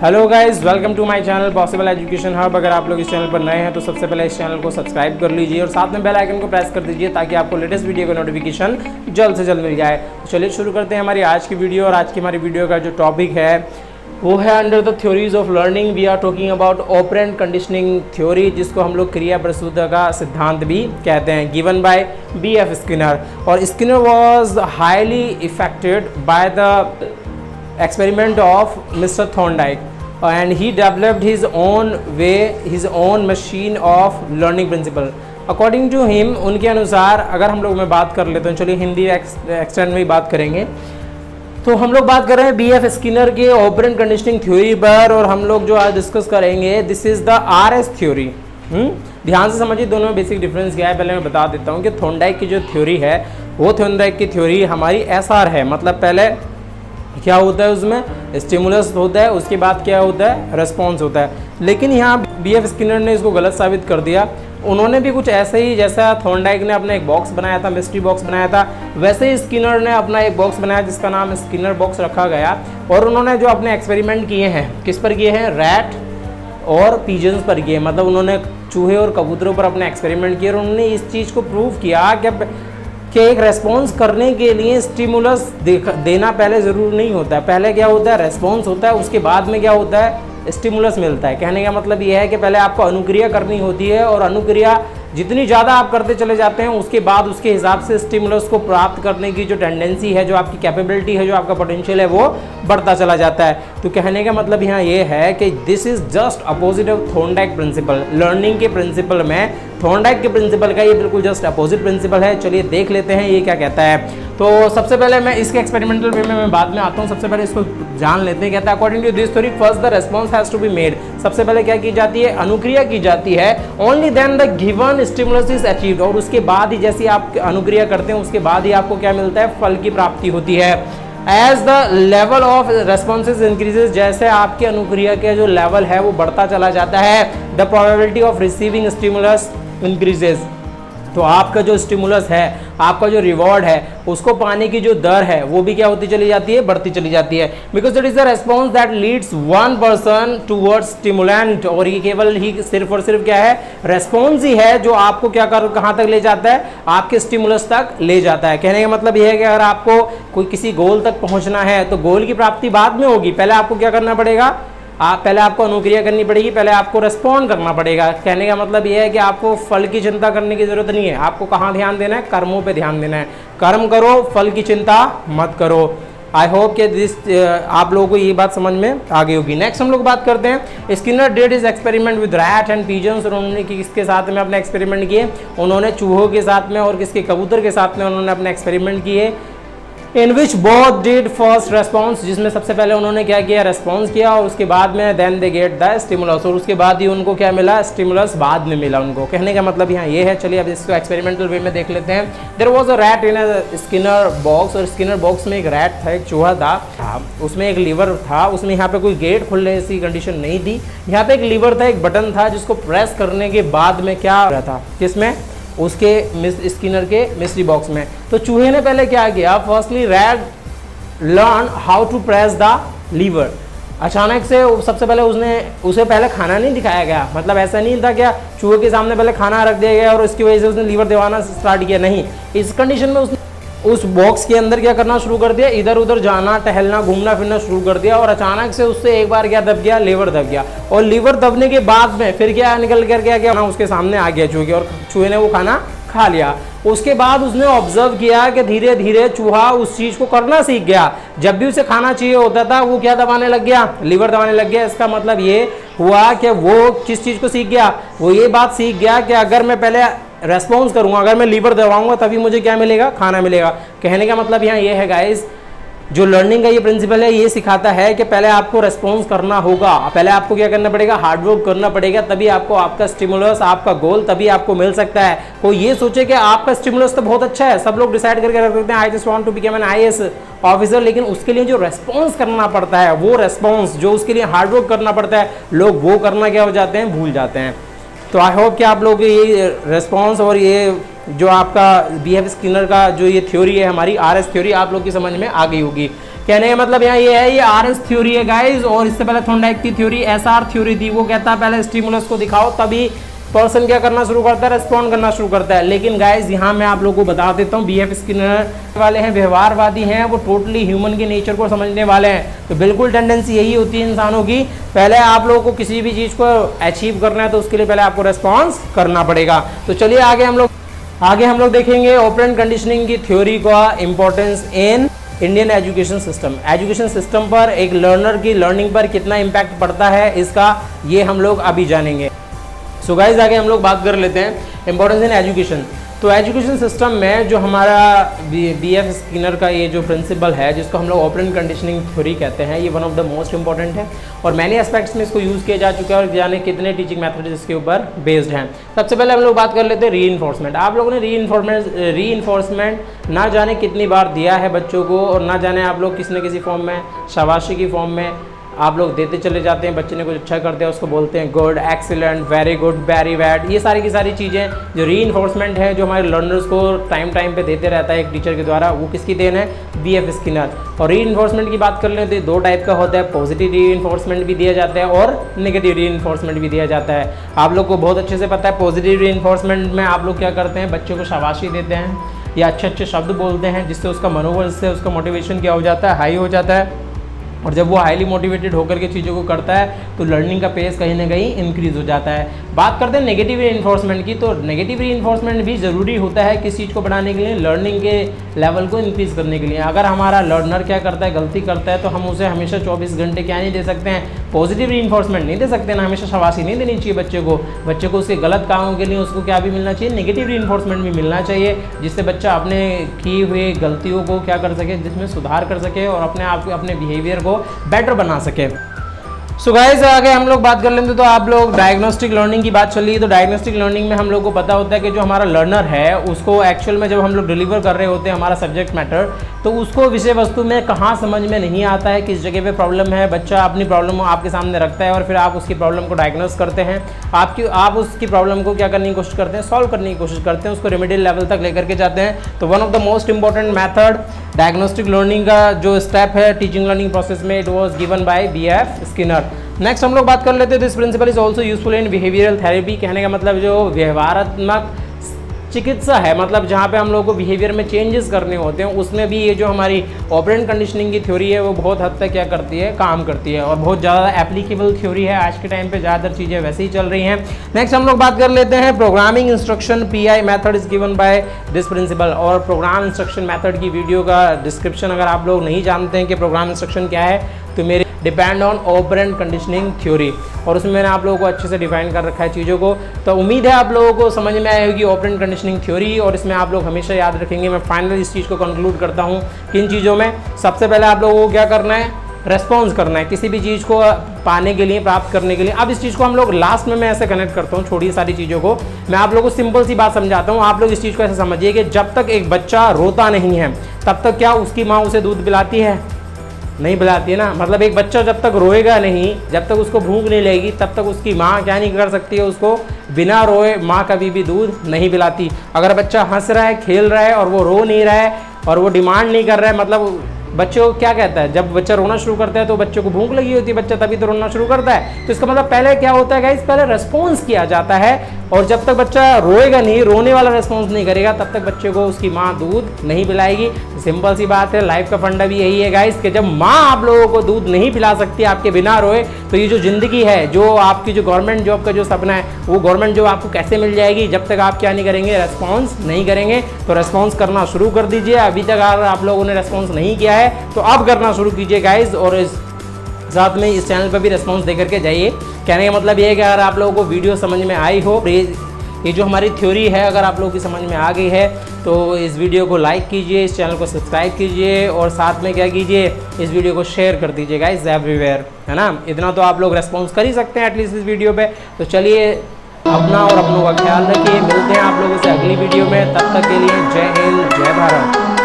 Hello guys, welcome to my channel possible education hub. अगर आप लोग इस चैनल पर नए हैं तो सबसे पहले इस चैनल को सब्सक्राइब कर लीजिए और साथ में बेल आइकन को प्रेस कर दीजिए ताकि आपको लेटेस्ट वीडियो का नोटिफिकेशन जल्द से जल्द मिल जाए। तो चलिए शुरू करते हैं हमारी आज की वीडियो। और आज की हमारी वीडियो का जो टॉपिक है वो है under the theories of learning we are talking about operant conditioning theory, जिसको हम लोग क्रिया प्रसूता का सिद्धांत भी कहते हैं, गिवन बाय B.F. स्किनर। और Skinner was highly affected by the experiment of Mr. Thorndike and he developed his own way, his own machine of learning principle. According to him, उनके अनुसार अगर हम लोग में बात कर लेते हैं, चलिए हिंदी एक्सटेंड में ही बात करेंगे, तो हम लोग बात कर रहे हैं B.F. स्किनर के ऑपरेंट कंडीशनिंग थ्योरी पर। और हम लोग जो आज डिस्कस करेंगे this is the RS theory. ध्यान से समझिए दोनों में बेसिक डिफरेंस क्या है। पहले मैं बता देता हूँ कि थॉर्नडाइक की जो थ्योरी है वो थॉर्नडाइक की थ्योरी हमारी SR है, मतलब पहले क्या होता है उसमें स्टिमुलस होता है, उसके बाद क्या होता है रेस्पॉन्स होता है। लेकिन यहाँ B.F. स्किनर ने इसको गलत साबित कर दिया। उन्होंने भी कुछ ऐसे ही, जैसा थॉर्नडाइक ने अपना एक बॉक्स बनाया था, मिस्ट्री बॉक्स बनाया था, वैसे ही स्किनर ने अपना एक बॉक्स बनाया जिसका नाम स्किनर बॉक्स रखा गया। और उन्होंने जो अपने एक्सपेरिमेंट किए हैं किस पर किए हैं, रैट और पीजन्स पर किए, मतलब उन्होंने चूहे और कबूतरों पर अपने एक्सपेरिमेंट किए। और उन्होंने इस चीज़ को प्रूव किया कि एक रेस्पॉन्स करने के लिए स्टिमुलस देना पहले ज़रूर नहीं होता है। पहले क्या होता है, रेस्पॉन्स होता है, उसके बाद में क्या होता है, स्टिमुलस मिलता है। कहने का मतलब ये है कि पहले आपको अनुक्रिया करनी होती है और अनुक्रिया जितनी ज़्यादा आप करते चले जाते हैं उसके बाद उसके हिसाब से स्टिमुलस को प्राप्त करने की जो टेंडेंसी है, जो आपकी कैपेबिलिटी है, जो आपका पोटेंशियल है, वो बढ़ता चला जाता है। तो कहने का मतलब यहाँ ये है कि this is just opposite of Thorndike principle. Learning के प्रिंसिपल में थॉर्नडाइक के प्रिंसिपल का ये बिल्कुल जस्ट अपोजिट प्रिंसिपल है। चलिए देख लेते हैं ये क्या कहता है। तो सबसे पहले मैं इसके एक्सपेरिमेंटल वे में मैं बाद में आता हूँ, सबसे पहले इसको जान लेते हैं। कहता है according to this theory first the response has to be made. सबसे पहले क्या की जाती है, अनुक्रिया की जाती है। Only then the given stimulus is achieved. और उसके बाद ही जैसे आप अनुक्रिया करते हैं उसके बाद ही आपको क्या मिलता है, फल की प्राप्ति होती है। As the level of responses increases, जैसे आपके अनुक्रिया का जो लेवल है वो बढ़ता चला जाता है, the probability of receiving stimulus increases. तो आपका जो स्टिमुलस है, आपका जो रिवॉर्ड है, उसको पाने की जो दर है वो भी क्या होती चली जाती है, बढ़ती चली जाती है। Because it is the response that leads one person towards stimulant. और ये केवल ही सिर्फ और सिर्फ क्या है, रेस्पॉन्स ही है जो आपको क्या कर कहाँ तक ले जाता है, आपके स्टिमुलस तक ले जाता है। कहने का मतलब ये है कि अगर आपको कोई किसी गोल तक पहुंचना है तो गोल की प्राप्ति बाद में होगी, पहले आपको क्या करना पड़ेगा, पहले आपको अनुक्रिया करनी पड़ेगी, पहले आपको रेस्पॉन्ड करना पड़ेगा। कहने का मतलब यह है कि आपको फल की चिंता करने की जरूरत नहीं है। आपको कहाँ ध्यान देना है, कर्मों पे ध्यान देना है। कर्म करो, फल की चिंता मत करो। आई होप कि दिस आप लोगों को ये बात समझ में आ गई होगी। नेक्स्ट हम लोग बात करते हैं Skinner did his experiment with rat and pigeons. और उन्होंने किसके साथ में अपने एक्सपेरिमेंट किए, उन्होंने चूहों के साथ में और किसके, कबूतर के साथ में उन्होंने अपने एक्सपेरिमेंट किए। In which both did first response, जिसमें सबसे पहले उन्होंने क्या किया, रेस्पॉन्स किया, और उसके बाद में then they get the stimulus. और उसके बाद ही उनको क्या मिला, स्टिमुलस बाद में मिला उनको। कहने का मतलब यहाँ ये है। चलिए अब इसको एक्सपेरिमेंटल वे में देख लेते हैं। There was a rat in a Skinner box. और स्किनर बॉक्स में एक रैट था, एक चूहा था, उसमें एक लीवर था। उसमें यहाँ पे कोई गेट खुलने ऐसी कंडीशन नहीं थी। यहाँ पे एक लीवर था, एक बटन था जिसको प्रेस करने के बाद में क्या हो रहा था, किसमें, उसके स्किनर के मिस्ट्री बॉक्स में। तो चूहे ने पहले क्या किया, firstly rat learn how to press the lever. अचानक से सबसे पहले उसे पहले खाना नहीं दिखाया गया, मतलब ऐसा नहीं था क्या चूहे के सामने पहले खाना रख दिया गया और उसकी वजह से उसने लीवर दबाना स्टार्ट किया, नहीं। इस कंडीशन में उसने उस बॉक्स के अंदर क्या करना शुरू कर दिया, इधर उधर जाना, टहलना, घूमना फिरना शुरू कर दिया। और अचानक से उससे एक बार क्या दब गया, लीवर दब गया। और लीवर दबने के बाद में फिर क्या निकल कर क्या उसके सामने आ गया चूहे, और चूहे ने वो खाना खा लिया। उसके बाद उसने ऑब्जर्व किया कि धीरे धीरे चूहा उस चीज को करना सीख गया। जब भी उसे खाना चाहिए होता था वो क्या दबाने लग गया, लीवर दबाने लग गया। इसका मतलब ये हुआ कि वो किस चीज को सीख गया, वो ये बात सीख गया कि अगर मैं पहले रेस्पॉन्स करूंगा, अगर मैं लीवर दबाऊंगा तभी मुझे क्या मिलेगा, खाना मिलेगा। कहने का मतलब यहाँ ये है गाइस, जो लर्निंग का ये प्रिंसिपल है ये सिखाता है कि पहले आपको रेस्पॉन्स करना होगा, पहले आपको क्या करना पड़ेगा, हार्डवर्क करना पड़ेगा, तभी आपको आपका स्टिमुलस, आपका गोल तभी आपको मिल सकता है। कोई ये सोचे कि आपका स्टिमुलस तो बहुत अच्छा है, सब लोग डिसाइड करके रख देते हैं I just want to become an IAS officer, लेकिन उसके लिए जो रेस्पॉन्स करना पड़ता है, वो रेस्पॉन्स जो उसके लिए हार्डवर्क करना पड़ता है, लोग वो करना क्या हो जाते हैं, भूल जाते हैं। तो आई होप कि आप लोग ये रेस्पॉन्स और ये जो आपका B.F. स्किनर का जो ये थ्योरी है हमारी RS थ्योरी आप लोग की समझ में आ गई होगी। कहने का मतलब यहाँ ये है, ये RS थ्योरी है गाइज। और इससे पहले थॉर्नडाइक की थ्योरी SR थ्योरी थी। वो कहता है पहले स्टिमुलस को दिखाओ तभी पर्सन क्या करना शुरू करता है, रेस्पॉन्ड करना शुरू करता है। लेकिन गाइज यहाँ मैं आप लोगों को बता देता हूँ, BF स्किनर वाले हैं व्यवहारवादी हैं, वो टोटली ह्यूमन के नेचर को समझने वाले हैं। तो बिल्कुल टेंडेंसी यही होती है इंसानों की, पहले आप लोगों को किसी भी चीज़ को अचीव करना है तो उसके लिए पहले आपको रेस्पॉन्स करना पड़ेगा। तो चलिए आगे हम लोग देखेंगे ऑपरेंट कंडीशनिंग की थ्योरी का importance in Indian education system. Education system पर एक लर्नर की लर्निंग पर कितना इम्पैक्ट पड़ता है इसका, ये हम लोग अभी जानेंगे। सो गाइज आगे हम लोग बात कर लेते हैं इंपॉर्टेंस इन एजुकेशन। तो एजुकेशन सिस्टम में जो हमारा BF स्किनर का ये जो प्रिंसिपल है, जिसको हम लोग ऑपरेंट कंडीशनिंग थ्योरी कहते हैं, ये one of the most important है और मैनी एस्पेक्ट्स में इसको यूज़ किया जा चुका है और जाने कितने टीचिंग मेथड इसके ऊपर बेस्ड हैं। सबसे पहले हम लोग बात कर लेते हैं रीइंफोर्समेंट। आप लोगों ने रीइंफोर्समेंट ना जाने कितनी बार दिया है बच्चों को, और ना जाने आप लोग किसी न किसी फॉर्म में, शाबाशी की फॉर्म में आप लोग देते चले जाते हैं। बच्चे ने कुछ अच्छा कर दिया उसको बोलते हैं good, excellent, very good, very bad. ये सारी की सारी चीज़ें जो रीइंफोर्समेंट है, जो हमारे लर्नर्स को टाइम पे देते रहता है एक टीचर के द्वारा, वो किसकी देन है, BF स्किनर। और रीइंफोर्समेंट की बात कर लें तो दो टाइप का होता है, पॉजिटिव रीइंफोर्समेंट भी दिया जाता है और नेगेटिव रीइंफोर्समेंट भी दिया जाता है। आप लोग को बहुत अच्छे से पता है पॉजिटिव रीइंफोर्समेंट में आप लोग क्या करते हैं, बच्चों को शाबाशी देते हैं या अच्छे अच्छे शब्द बोलते हैं, जिससे उसका मनोबल से उसका मोटिवेशन क्या हो जाता है, हाई हो जाता है। और जब वो हाईली मोटिवेटेड होकर के चीज़ों को करता है तो लर्निंग का पेस कहीं ना कहीं इंक्रीज़ हो जाता है। बात करते हैं नेगेटिव रीइंफोर्समेंट की, तो नेगेटिव रीइंफोर्समेंट भी ज़रूरी होता है किस चीज़ को बढ़ाने के लिए, लर्निंग के लेवल को इंक्रीज़ करने के लिए। अगर हमारा लर्नर क्या करता है, गलती करता है, तो हम उसे हमेशा 24 घंटे क्या नहीं दे सकते हैं, पॉजिटिव रीइंफोर्समेंट नहीं दे सकते ना, हमेशा शाबाशी नहीं देनी चाहिए बच्चे को उसके गलत कामों के लिए उसको क्या भी मिलना चाहिए, नेगेटिव रीइंफोर्समेंट भी मिलना चाहिए, जिससे बच्चा अपने की हुई गलतियों को क्या कर सके, जिसमें सुधार कर सके और अपने आप को, अपने बिहेवियर को बेटर बना सके। सो गाइस आगे हम लोग बात कर लेते, तो आप लोग डायग्नोस्टिक लर्निंग की बात चल रही है। तो डायग्नोस्टिक लर्निंग में हम लोग को पता होता है कि जो हमारा लर्नर है उसको एक्चुअल में जब हम लोग डिलीवर कर रहे होते हैं हमारा सब्जेक्ट मैटर, तो उसको विषय वस्तु में कहाँ समझ में नहीं आता है, किस जगह पे प्रॉब्लम है, बच्चा अपनी प्रॉब्लम आपके सामने रखता है और फिर आप उसकी प्रॉब्लम को डायग्नोस करते हैं। आप उसकी प्रॉब्लम को क्या करने की कोशिश करते हैं, सॉल्व करने की कोशिश करते हैं, उसको रेमेडियल लेवल तक लेकर के जाते हैं। तो one of the most important method diagnostic learning का जो स्टेप है टीचिंग लर्निंग प्रोसेस में, it was given by BF Skinner. Next हम लोग बात कर लेते हैं, this principle is also useful in behavioural therapy. कहने का मतलब जो व्यवहारात्मक चिकित्सा है, मतलब जहाँ पे हम लोगों को बिहेवियर में चेंजेस करने होते हैं, उसमें भी ये जो हमारी ऑपरेंट कंडीशनिंग की थ्योरी है वो बहुत हद तक क्या करती है, काम करती है और बहुत ज़्यादा एप्लीकेबल थ्योरी है। आज के टाइम पे ज़्यादातर चीज़ें वैसे ही चल रही हैं। नेक्स्ट हम लोग बात कर लेते हैं programming instruction PI method is given by this principle. और प्रोग्राम इंस्ट्रक्शन मेथड की वीडियो का डिस्क्रिप्शन अगर आप लोग नहीं जानते हैं कि प्रोग्राम इंस्ट्रक्शन क्या है, तो मेरे depend on operand conditioning theory, और उसमें मैंने आप लोगों को अच्छे से डिफाइन कर रखा है चीज़ों को। तो उम्मीद है आप लोगों को समझ में आएगी ऑपरेंट कंडीशनिंग थ्योरी, और इसमें आप लोग हमेशा याद रखेंगे। मैं फाइनली इस चीज़ को कंक्लूड करता हूँ किन चीज़ों में, सबसे पहले आप लोगों को क्या करना है, रेस्पॉन्स करना है किसी भी चीज़ को पाने के लिए, प्राप्त करने के लिए। अब इस चीज़ को हम लोग लास्ट में मैं ऐसे कनेक्ट करता हूँ, छोड़ी सारी चीज़ों को मैं आप लोगों को सिंपल सी बात समझाता हूँ। आप लोग इस चीज़ को ऐसे समझिए कि जब तक एक बच्चा रोता नहीं है तब तक क्या उसकी माँ उसे दूध पिलाती है, नहीं पिलाती है ना। मतलब एक बच्चा जब तक रोएगा नहीं, जब तक उसको भूख नहीं लगेगी, तब तक उसकी माँ क्या नहीं कर सकती है, उसको बिना रोए माँ कभी भी दूध नहीं पिलाती। अगर बच्चा हंस रहा है, खेल रहा है और वो रो नहीं रहा है और वो डिमांड नहीं कर रहा है, मतलब बच्चे को क्या कहता है, जब बच्चा रोना शुरू करता है तो बच्चे को भूख लगी होती है, बच्चा तभी तो रोना शुरू करता है। तो इसका मतलब पहले क्या होता है गाइस, पहले रेस्पॉन्स किया जाता है, और जब तक बच्चा रोएगा नहीं, रोने वाला रेस्पॉन्स नहीं करेगा, तब तक बच्चे को उसकी माँ दूध नहीं पिलाएगी। सिंपल सी बात है, लाइफ का फंडा भी यही है गाइस कि जब माँ आप लोगों को दूध नहीं पिला सकती आपके बिना रोए, तो ये जो जिंदगी है, जो आपकी जो गवर्नमेंट जॉब का जो सपना है, वो गवर्नमेंट जॉब आपको कैसे मिल जाएगी, जब तक आप क्या नहीं करेंगे, रेस्पॉन्स नहीं करेंगे। तो रेस्पॉन्स करना शुरू कर दीजिए। अभी तक अगर आप लोगों ने रेस्पॉन्स नहीं किया है तो अब करना शुरू कीजिए गाइज, और इस साथ में इस चैनल पर भी रेस्पॉन्स दे करके जाइए। कहने का मतलब ये है कि अगर आप लोगों को वीडियो समझ में आई हो, ये जो हमारी थ्योरी है अगर आप लोगों की समझ में आ गई है, तो इस वीडियो को लाइक कीजिए, इस चैनल को सब्सक्राइब कीजिए और साथ में क्या कीजिए, इस वीडियो को शेयर कर दीजिए गाइस एवरीवेयर, है ना। इतना तो आप लोग रेस्पॉन्स कर ही सकते हैं एटलीस्ट इस वीडियो पे। तो चलिए अपना और अपनों का ख्याल रखिए, मिलते हैं आप लोगों से अगली वीडियो में, तब तक के लिए जय हिंद, जय भारत।